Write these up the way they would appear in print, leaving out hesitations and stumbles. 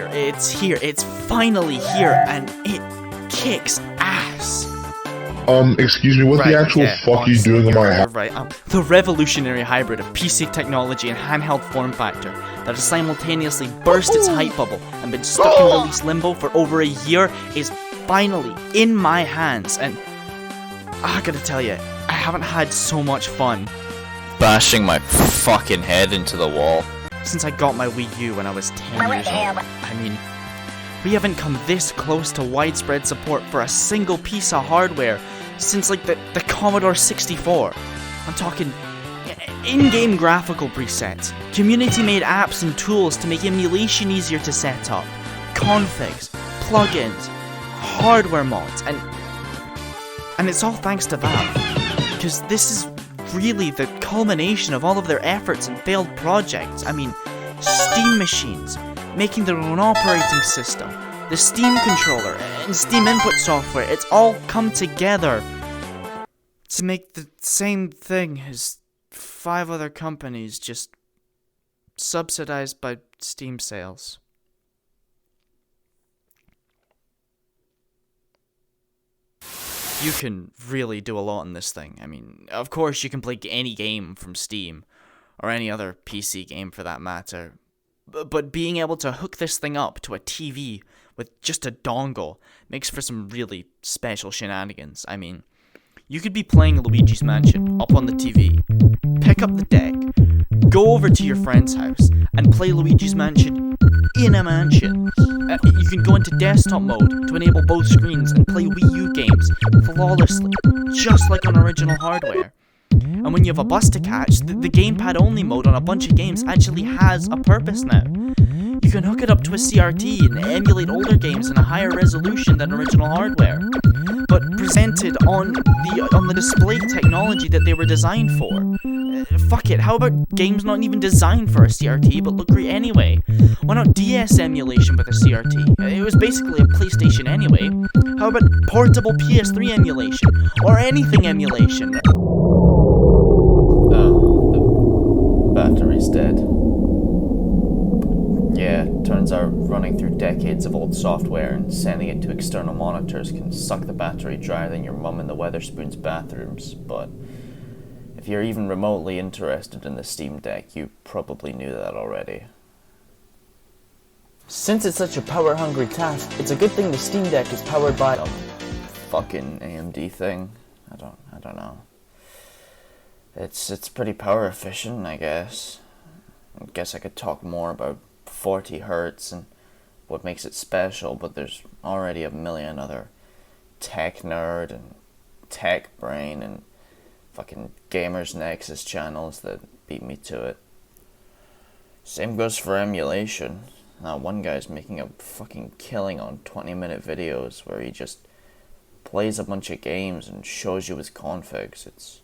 here. It's here. It's finally here, and it kicks ass. Excuse me, what the actual fuck are you doing in my house? Right, the revolutionary hybrid of PC technology and handheld form factor that has simultaneously burst its hype bubble and been stuck in release limbo for over a year is finally in my hands, and I gotta tell you, I haven't had so much fun bashing my fucking head into the wall since I got my Wii U when I was 10 years old. I mean, we haven't come this close to widespread support for a single piece of hardware since like the Commodore 64. I'm talking in-game graphical presets, community-made apps and tools to make emulation easier to set up, configs, plugins, hardware mods, and it's all thanks to Valve, because this is really the culmination of all of their efforts and failed projects. I mean, Steam machines, making their own operating system, the Steam controller, and Steam input software, it's all come together to make the same thing as 5 other companies, just subsidized by Steam sales. You can really do a lot in this thing. I mean, of course you can play any game from Steam, or any other PC game for that matter, but being able to hook this thing up to a TV with just a dongle makes for some really special shenanigans. I mean, you could be playing Luigi's Mansion up on the TV, pick up the deck, go over to your friend's house, and play Luigi's Mansion in a mansion. You can go into desktop mode to enable both screens and play Wii U games flawlessly, just like on original hardware. And when you have a bus to catch, the gamepad-only mode on a bunch of games actually has a purpose now. You can hook it up to a CRT and emulate older games in a higher resolution than original hardware, but presented on the display technology that they were designed for. Fuck it, how about games not even designed for a CRT but look great anyway? Why not DS emulation with a CRT? It was basically a PlayStation anyway. How about portable PS3 emulation? Or anything emulation? The battery's dead. Yeah, turns out running through decades of old software and sending it to external monitors can suck the battery drier than your mum in the Weatherspoons bathrooms, but if you're even remotely interested in the Steam Deck, you probably knew that already. Since it's such a power-hungry task, it's a good thing the Steam Deck is powered by fucking AMD thing. I don't know. It's pretty power efficient, I guess. I guess I could talk more about 40 hertz and what makes it special, but there's already a million other tech nerd and tech brain and fucking Gamers Nexus channels that beat me to it. Same goes for emulation. Now one guy's making a fucking killing on 20-minute videos where he just plays a bunch of games and shows you his configs. It's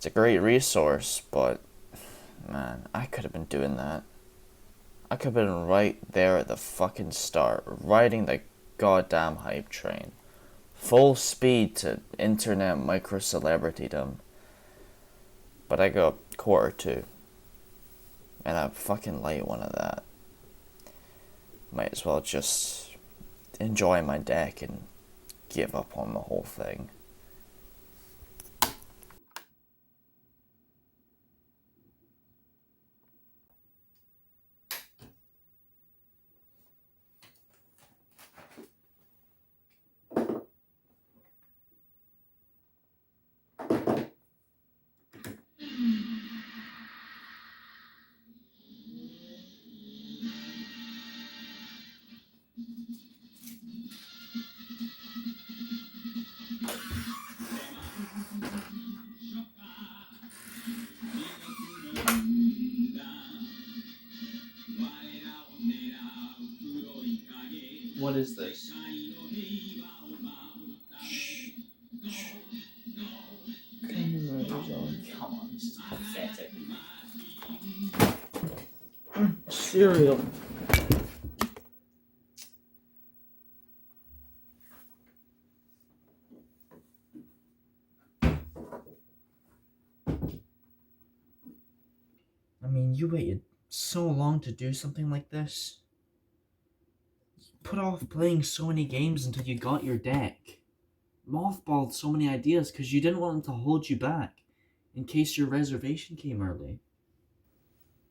a great resource, but man, I could have been doing that. I could have been right there at the fucking start, riding the goddamn hype train. Full speed to internet micro-celebritydom. But I got Q2. And a fucking light one of that. Might as well just enjoy my deck and give up on the whole thing. What is this? Come on, this is pathetic. Cereal. I mean, you waited so long to do something like this. put off playing so many games until you got your deck. Mothballed so many ideas because you didn't want them to hold you back in case your reservation came early.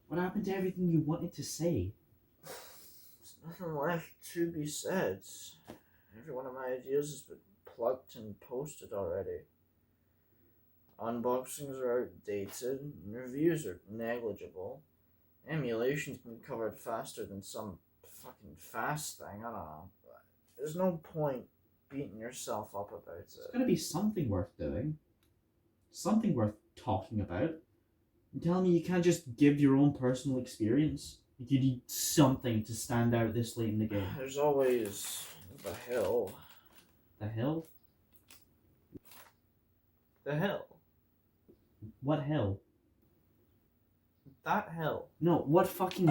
What happened to everything you wanted to say? There's nothing left to be said. Every one of my ideas has been plugged and posted already. Unboxings are outdated, and reviews are negligible. Emulation's been covered faster than some fucking fast thing, I don't know. There's no point beating yourself up about it. There's gotta be something worth doing. Something worth talking about. You're telling me you can't just give your own personal experience? You need something to stand out this late in the game. There's always the hill. The hill? The hill. What hill? That hill. No, what fucking...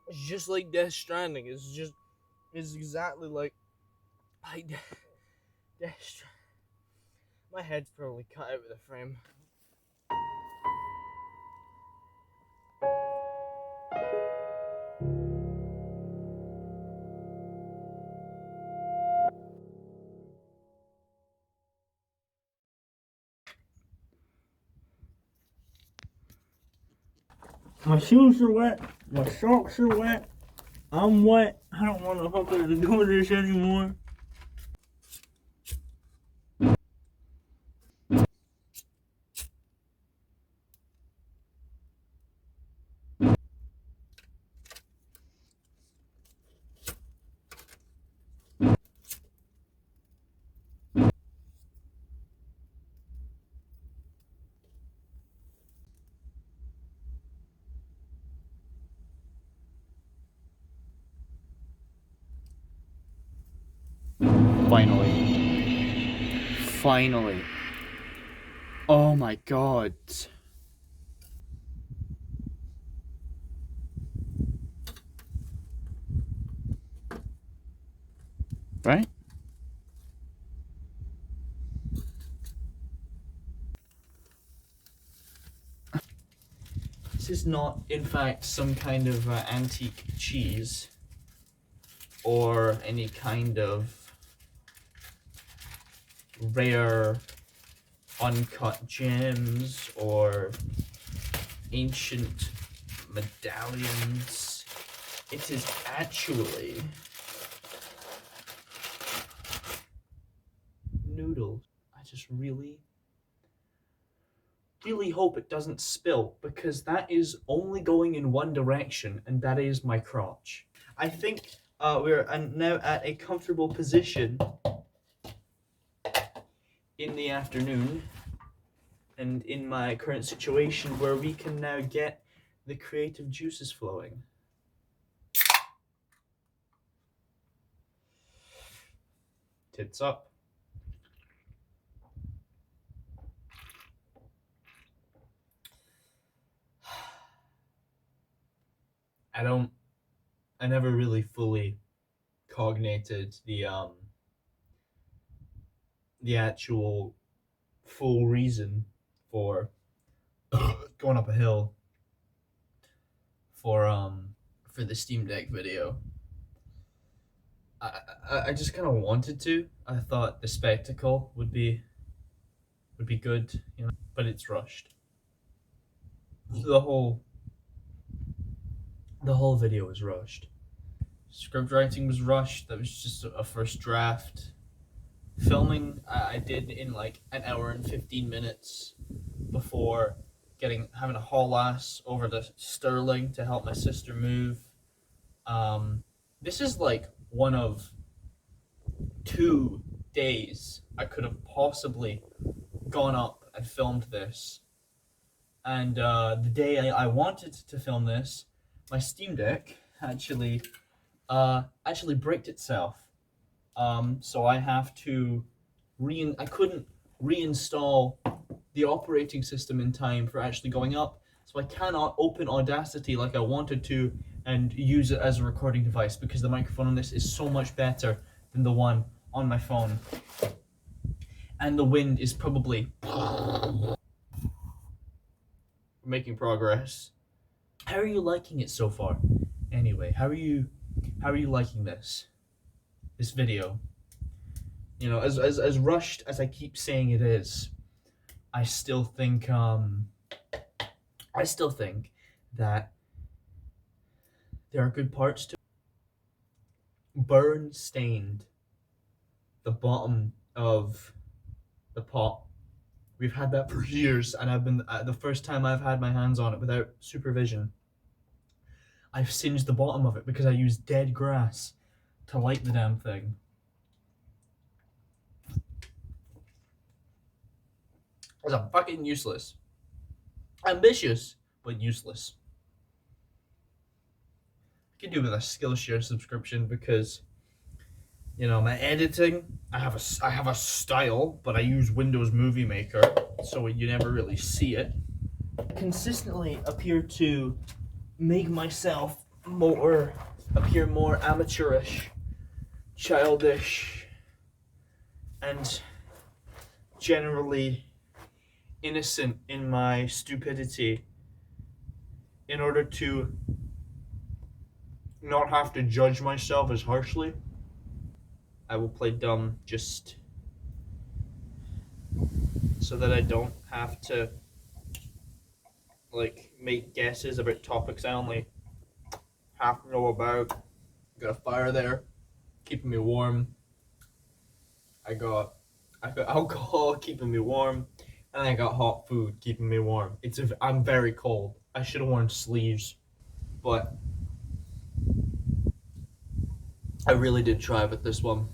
It's just like Death Stranding. It's exactly like Death Stranding. My head's probably cut out of the frame. My shoes are wet. My socks are wet. I'm wet. I don't want to fucking do this anymore. Finally. Oh my god. Right? This is not, in fact, some kind of antique cheese or any kind of rare uncut gems or ancient medallions. It is actually noodles. I just really hope it doesn't spill, because that is only going in one direction, and that is my crotch. I think we're now at a comfortable position in the afternoon and in my current situation where we can now get the creative juices flowing. Tits up. I never really fully cognated the actual full reason for going up a hill for the Steam Deck video. I just kind of wanted to. I thought the spectacle would be good, you know, but it's rushed. The whole video was rushed. Script writing was rushed. That was just a first draft. Filming I did in like an hour and 15 minutes before having to haul ass over to Sterling to help my sister move. This is like one of 2 days I could have possibly gone up and filmed this. And the day I wanted to film this, my Steam Deck actually bricked itself. So I have to I couldn't reinstall the operating system in time for actually going up, so I cannot open Audacity like I wanted to and use it as a recording device because the microphone on this is so much better than the one on my phone. And the wind is probably making progress. How are you liking it so far? Anyway, how are you liking this video? You know, as rushed as I keep saying it is, I still think that there are good parts to it. Burn stained the bottom of the pot. We've had that for years, and I've been the first time I've had my hands on it without supervision. I've singed the bottom of it because I used dead grass to light the damn thing. It's a fucking useless. Ambitious, but useless. I could do with a Skillshare subscription because, you know, my editing, I have a style, but I use Windows Movie Maker, so you never really see it. I consistently appear to make myself appear more amateurish, childish, and generally innocent in my stupidity in order to not have to judge myself as harshly. I will play dumb just so that I don't have to like make guesses about topics I only half know about. Got a fire there, keeping me warm. I got alcohol keeping me warm, and I got hot food keeping me warm. I'm very cold. I should have worn sleeves, but I really did try with this one.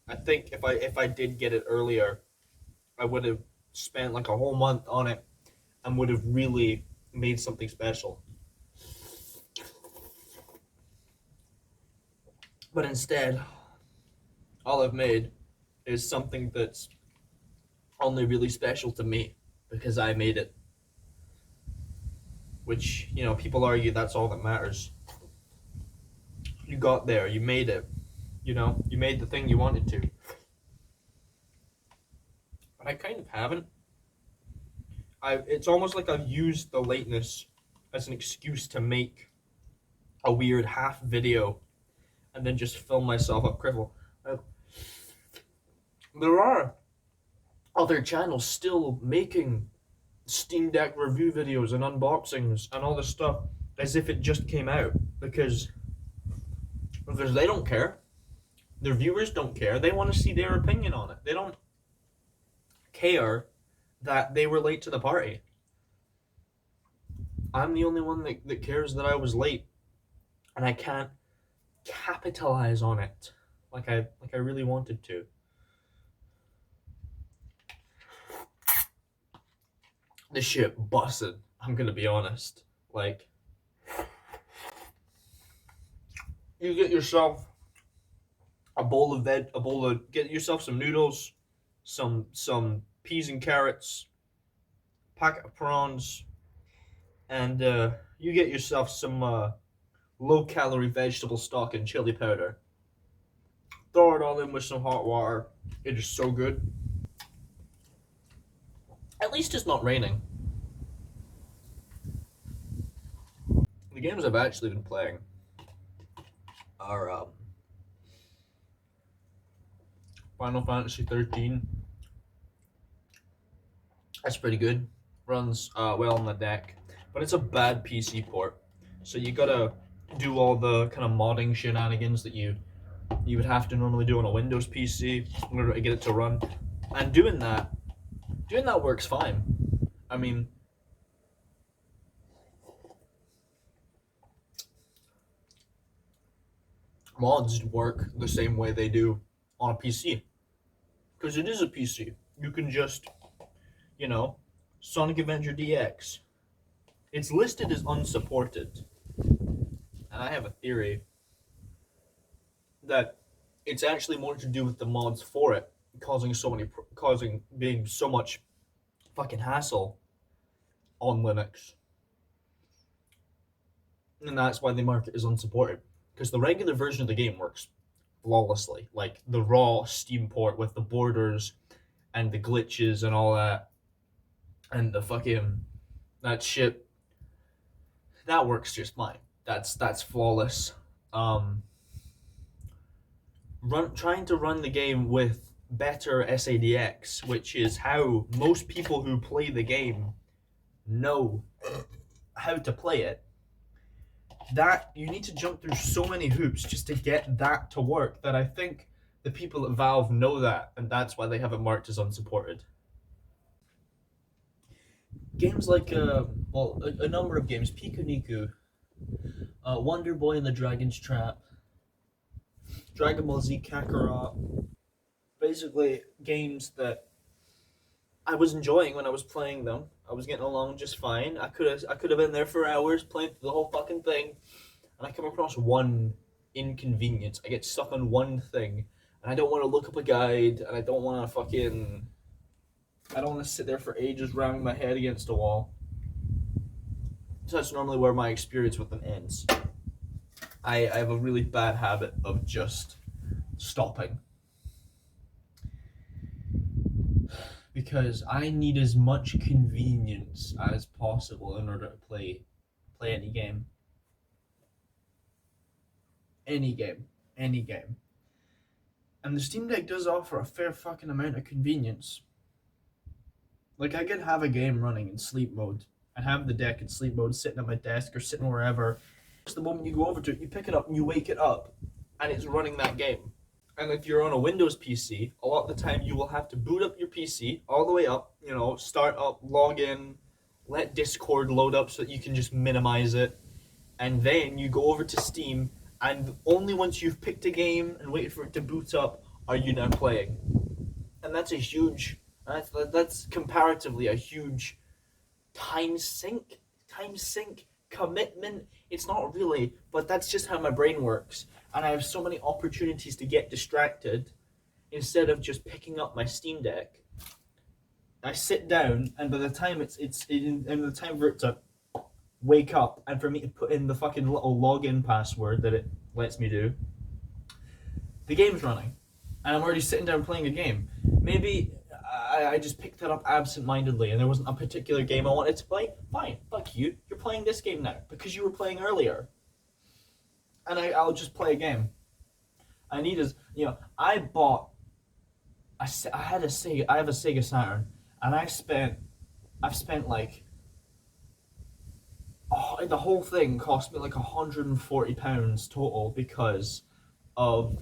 I think if I did get it earlier, I would have spent like a whole month on it and would have really made something special. But instead, all I've made is something that's only really special to me because I made it. Which, you know, people argue that's all that matters. You got there, you made it. You know, you made the thing you wanted to. But I kind of haven't. It's almost like I've used the lateness as an excuse to make a weird half video and then just film myself up cripple. There are other channels still making Steam Deck review videos and unboxings and all this stuff as if it just came out because they don't care. Their viewers don't care. They want to see their opinion on it. They don't care that they were late to the party. I'm the only one that cares that I was late, and I can't capitalize on it like I really wanted to. This shit busted. I'm gonna be honest. Like, you get yourself get yourself some noodles, some peas and carrots, packet of prawns, and you get yourself some low-calorie vegetable stock and chili powder. throw it all in with some hot water. It is so good. At least it's not raining. The games I've actually been playing are Final Fantasy 13. That's pretty good. Runs well on the deck, but it's a bad PC port. So you gotta do all the kind of modding shenanigans that you would have to normally do on a Windows PC in order to get it to run. And doing that works fine. I mean, mods work the same way they do on a PC. Because it is a PC. You can just, Sonic Adventure DX. It's listed as unsupported. And I have a theory that it's actually more to do with the mods for it being so much fucking hassle on Linux. And that's why they mark it as unsupported. Because the regular version of the game works flawlessly. Like the raw Steam port with the borders and the glitches and all that. And the fucking that shit. That works just fine. That's flawless. Trying to run the game with better SADX, which is how most people who play the game know how to play it. That you need to jump through so many hoops just to get that to work that I think the people at Valve know that, and that's why they have it marked as unsupported. Games like a number of games, Pikuniku, Wonder Boy and the Dragon's Trap, Dragon Ball Z Kakarot, basically games that I was enjoying when I was playing them. I was getting along just fine. I could have been there for hours playing the whole fucking thing, and I come across one inconvenience. I get stuck on one thing, and I don't want to look up a guide, and I don't want to sit there for ages ramming my head against a wall. So that's normally where my experience with them ends. I have a really bad habit of just stopping. Because I need as much convenience as possible in order to play any game. Any game. And the Steam Deck does offer a fair fucking amount of convenience. Like, I could have a game running in sleep mode and have the deck in sleep mode sitting at my desk or sitting wherever. Just the moment you go over to it, you pick it up and you wake it up and it's running that game. And if you're on a Windows PC, a lot of the time you will have to boot up your PC all the way up, start up, log in, let Discord load up so that you can just minimize it. And then you go over to Steam, and only once you've picked a game and waited for it to boot up are you now playing. And that's comparatively a huge time sink commitment. It's not really, but that's just how my brain works. And I have so many opportunities to get distracted instead of just picking up my Steam Deck. I sit down, and by the time the time for it to wake up and for me to put in the fucking little login password that it lets me do, the game's running. And I'm already sitting down playing a game. Maybe I just picked it up absent-mindedly and there wasn't a particular game I wanted to play. Fine, fuck you. You're playing this game now because you were playing earlier. And I'll just play a game. I have a Sega Saturn, and I've spent like, the whole thing cost me like £140 total because of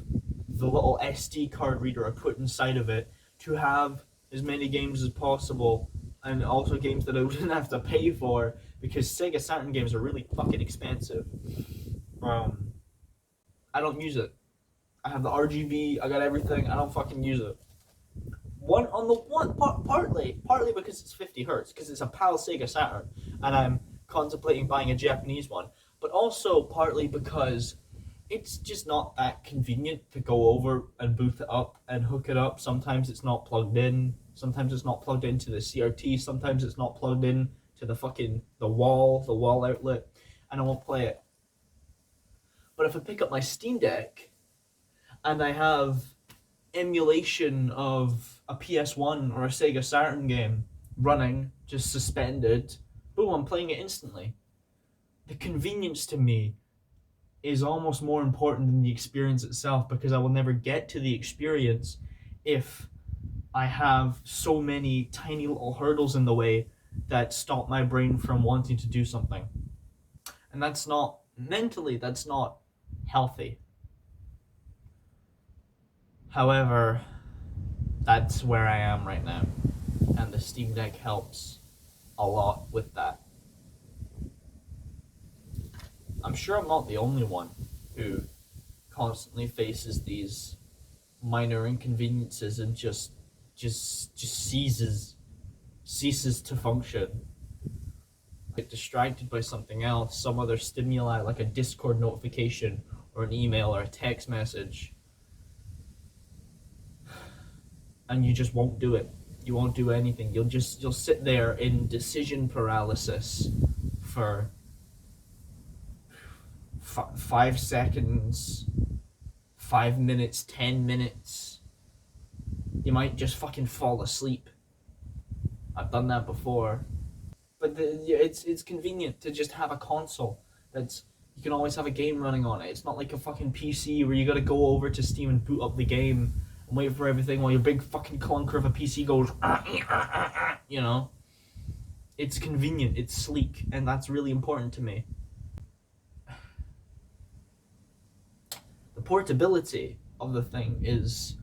the little SD card reader I put inside of it to have as many games as possible, and also games that I wouldn't have to pay for because Sega Saturn games are really fucking expensive. I don't use it. I have the RGB, I got everything, I don't fucking use it. Partly because it's 50 hertz, because it's a PAL Sega Saturn, and I'm contemplating buying a Japanese one, but also partly because it's just not that convenient to go over and boot it up and hook it up. Sometimes it's not plugged in, sometimes it's not plugged into the CRT, sometimes it's not plugged in to the wall outlet, and I won't play it. But if I pick up my Steam Deck and I have emulation of a PS1 or a Sega Saturn game running, just suspended. Boom, I'm playing it instantly. The convenience to me is almost more important than the experience itself, because I will never get to the experience if I have so many tiny little hurdles in the way that stop my brain from wanting to do something. And that's not, mentally, that's not healthy. However, that's where I am right now, and the Steam Deck helps a lot with that. I'm sure I'm not the only one who constantly faces these minor inconveniences and just ceases to function. Get distracted by something else, some other stimuli like a Discord notification or an email or a text message, and you just won't do it. You won't do anything. You'll sit there in decision paralysis for 5 seconds, 5 minutes, 10 minutes. You might just fucking fall asleep. I've done that before. But it's convenient to just have a console that's, you can always have a game running on it. It's not like a fucking PC where you gotta go over to Steam and boot up the game and wait for everything while your big fucking clunker of a PC goes, you know? It's convenient, it's sleek, and that's really important to me. The portability of the thing is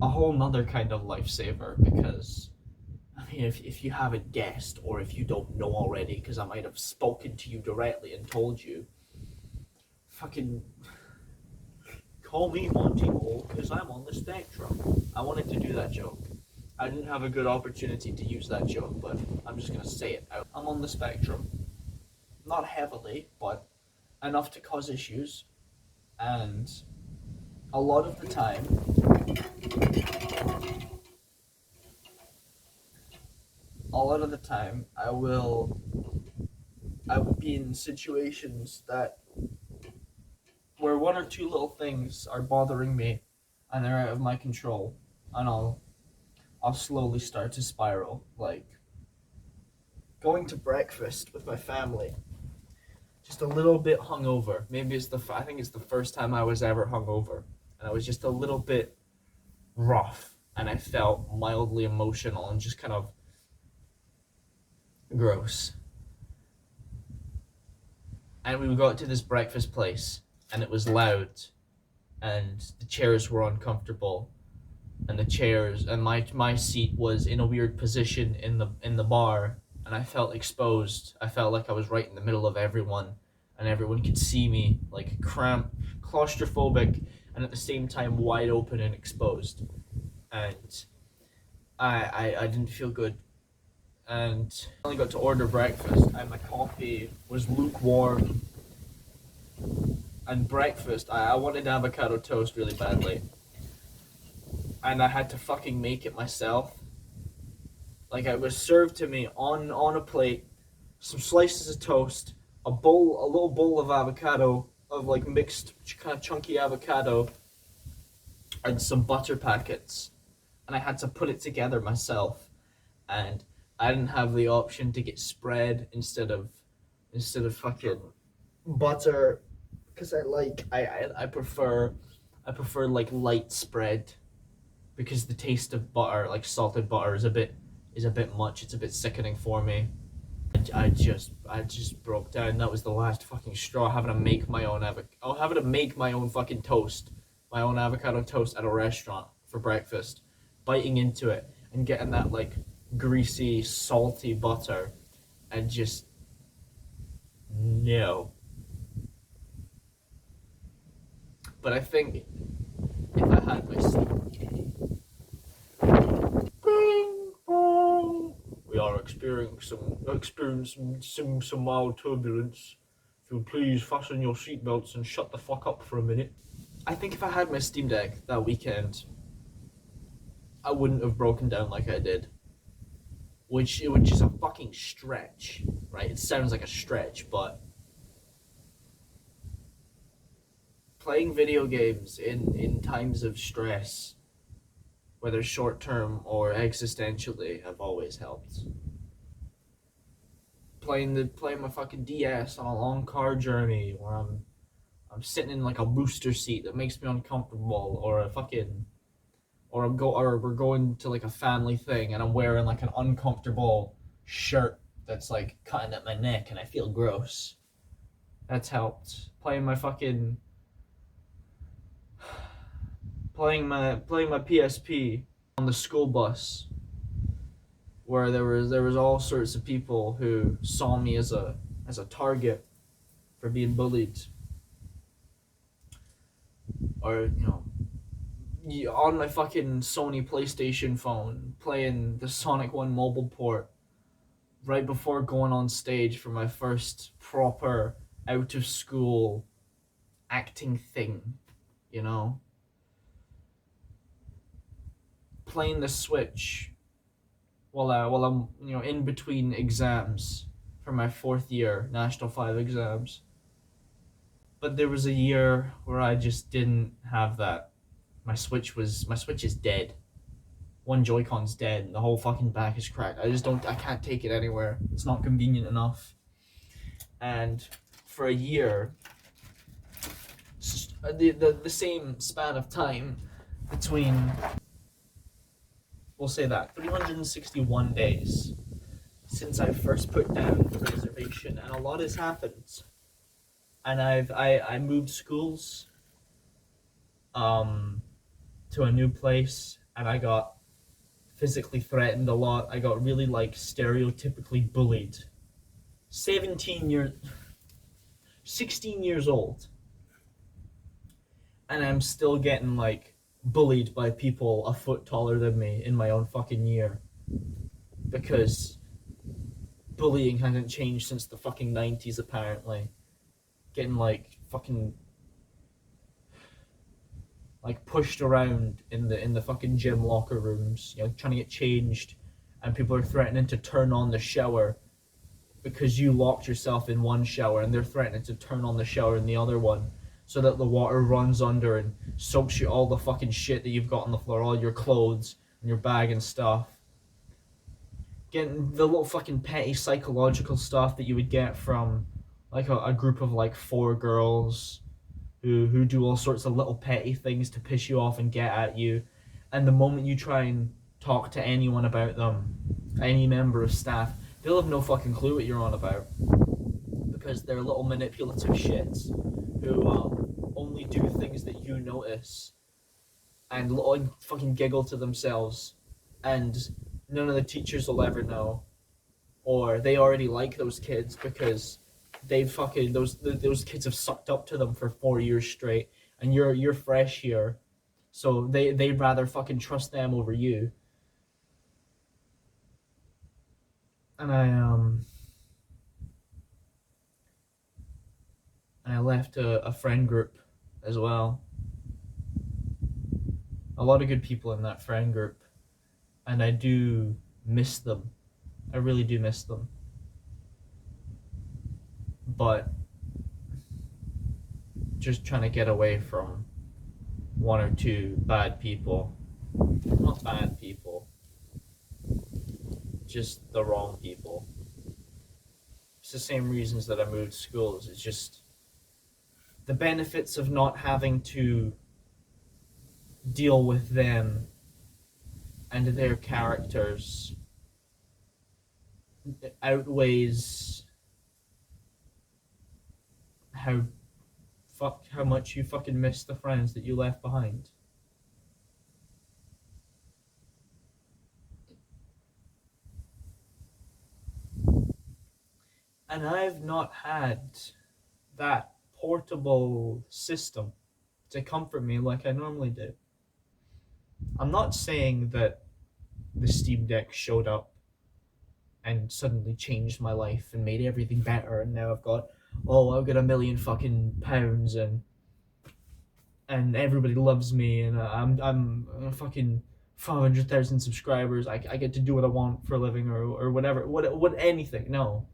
a whole nother kind of lifesaver, because, I mean, if you haven't guessed, or if you don't know already, because I might have spoken to you directly and told you, fucking call me Monty Mole, because I'm on the spectrum. I wanted to do that joke. I didn't have a good opportunity to use that joke, but I'm just going to say it out. I'm on the spectrum. Not heavily, but enough to cause issues. And a lot of the time, I will be in situations where one or two little things are bothering me and they're out of my control, and I'll slowly start to spiral. Like going to breakfast with my family, just a little bit hungover. Maybe I think it's the first time I was ever hungover, and I was just a little bit rough, and I felt mildly emotional and just kind of gross. And we got to this breakfast place, and it was loud, and the chairs were uncomfortable, and my seat was in a weird position in the bar, and I felt exposed. I felt like I was right in the middle of everyone, and everyone could see me, like cramped, claustrophobic, and at the same time wide open and exposed. And I didn't feel good. And I only got to order breakfast, and my coffee was lukewarm. And breakfast, I wanted avocado toast really badly. And I had to fucking make it myself. Like, it was served to me on a plate, some slices of toast, a little bowl of avocado, of like mixed kind of chunky avocado, and some butter packets. And I had to put it together myself. And I didn't have the option to get spread instead of fucking butter, because I prefer like light spread, because the taste of butter, like salted butter, is a bit much. It's a bit sickening for me. I just broke down. That was the last fucking straw. Having to make my own fucking toast, my own avocado toast at a restaurant for breakfast, biting into it and getting that like greasy, salty butter, and just no. But I think if I had my bing bong, we are experiencing some mild turbulence. If you'll please fasten your seatbelts and shut the fuck up for a minute. I think if I had my Steam Deck that weekend, I wouldn't have broken down like I did. Which is a fucking stretch, right? It sounds like a stretch, but playing video games in times of stress whether short-term or existentially, have always helped. Playing my fucking DS on a long car journey where I'm sitting in like a booster seat that makes me uncomfortable, or we're going to like a family thing and I'm wearing like an uncomfortable shirt that's like cutting at my neck and I feel gross. That's helped. Playing my PSP on the school bus, where there was all sorts of people who saw me as a target for being bullied, or on my fucking Sony PlayStation phone playing the Sonic 1 mobile port right before going on stage for my first proper out of school acting thing, playing the Switch while I'm in between exams for my 4th year National 5 exams. But there was a year where I just didn't have that. My Switch is dead. One Joy-Con's dead and the whole fucking back is cracked. I can't take it anywhere. It's not convenient enough. And for a year, the same span of time between, we'll say that, 361 days since I first put down the reservation, and a lot has happened. And I moved schools to a new place, and I got physically threatened a lot. I got really stereotypically bullied. 16 years old, and I'm still getting bullied by people a foot taller than me in my own fucking year, because bullying hasn't changed since the fucking 90s apparently. Getting fucking pushed around in the fucking gym locker rooms, trying to get changed, and people are threatening to turn on the shower because you locked yourself in one shower, and they're threatening to turn on the shower in the other one so that the water runs under and soaks you all the fucking shit that you've got on the floor, all your clothes and your bag and stuff. Getting the little fucking petty psychological stuff that you would get from a group of 4 girls who do all sorts of little petty things to piss you off and get at you, and the moment you try and talk to anyone about them, any member of staff, they'll have no fucking clue what you're on about, because they're little manipulative shits who only do things that you notice and fucking giggle to themselves, and none of the teachers will ever know, or they already like those kids because those kids have sucked up to them for 4 years straight, and you're fresh here, so they'd rather fucking trust them over you. And I left a friend group as well. A lot of good people in that friend group, and I do miss them. I really do miss them. But just trying to get away from 1 or 2 bad people. Not bad people, just the wrong people. It's the same reasons that I moved schools. It's just the benefits of not having to deal with them and their characters outweighs how much you fucking miss the friends that you left behind. And I've not had that portable system to comfort me like I normally do. I'm not saying that the Steam Deck showed up and suddenly changed my life and made everything better, and now I've got $1 million fucking pounds and everybody loves me, and I'm fucking 500,000 subscribers. I get to do what I want for a living, or whatever, what anything. No.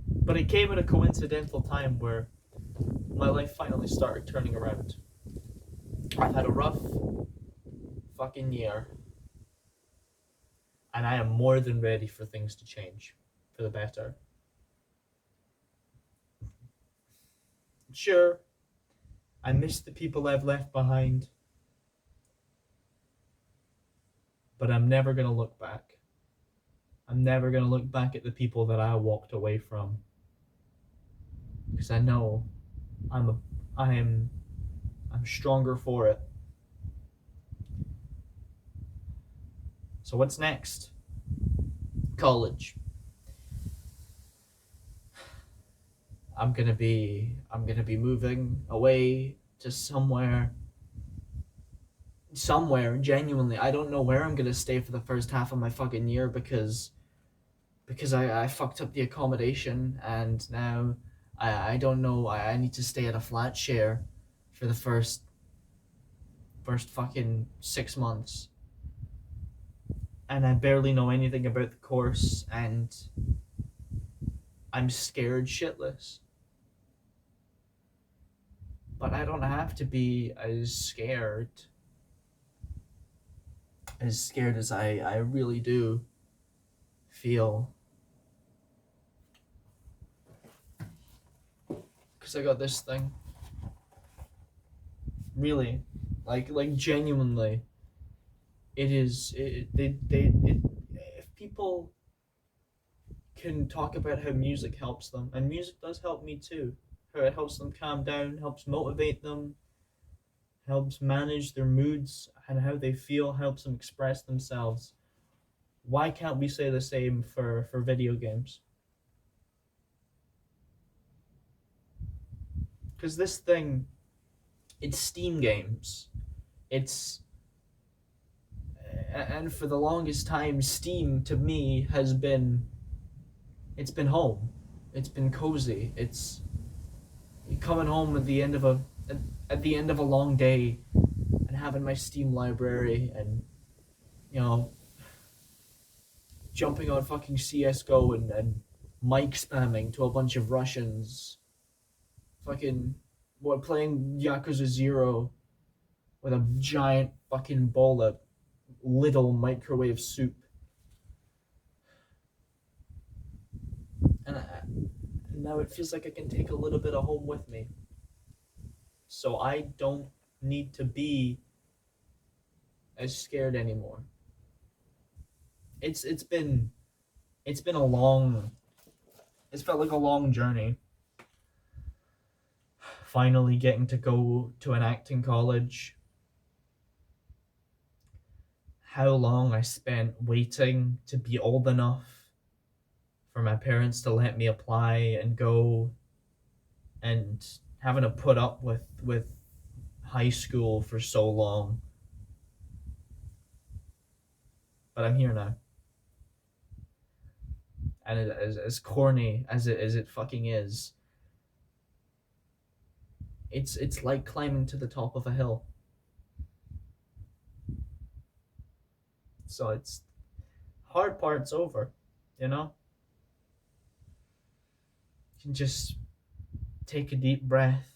But it came at a coincidental time where my life finally started turning around. I've had a rough fucking year. And I am more than ready for things to change for the better. Sure, I miss the people I've left behind. But I'm never going to look back. I'm never going to look back at the people that I walked away from. Because I know I'm stronger for it. So what's next? College. I'm gonna be moving away to somewhere genuinely. I don't know where I'm gonna stay for the first half of my fucking year because I fucked up the accommodation, and now I don't know. I need to stay at a flat share for the first fucking 6 months. And I barely know anything about the course, and I'm scared shitless. But I don't have to be as scared as I really do feel. Because I got this thing. Really. Like genuinely. If people can talk about how music helps them, and music does help me too, how it helps them calm down, helps motivate them, helps manage their moods and how they feel, helps them express themselves. Why can't we say the same for video games? Because this thing, it's Steam games. And for the longest time, Steam to me has been, it's been home. It's been cozy. It's coming home at the end of a long day and having my Steam library and, you know, jumping on fucking CSGO and mic spamming to a bunch of Russians. Fucking playing Yakuza 0 with a giant fucking bowl of little microwave soup. And now it feels like I can take a little bit of home with me. So I don't need to be as scared anymore. It's been a long, it's felt like a long journey. Finally getting to go to an acting college. How long I spent waiting to be old enough for my parents to let me apply and go, and having to put up with high school for so long. But I'm here now. And as corny as it fucking is, it's like climbing to the top of a hill. So it's hard part's over, you know? You can just take a deep breath,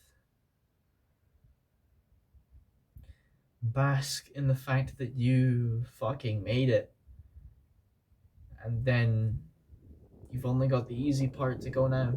bask in the fact that you fucking made it, and then you've only got the easy part to go now.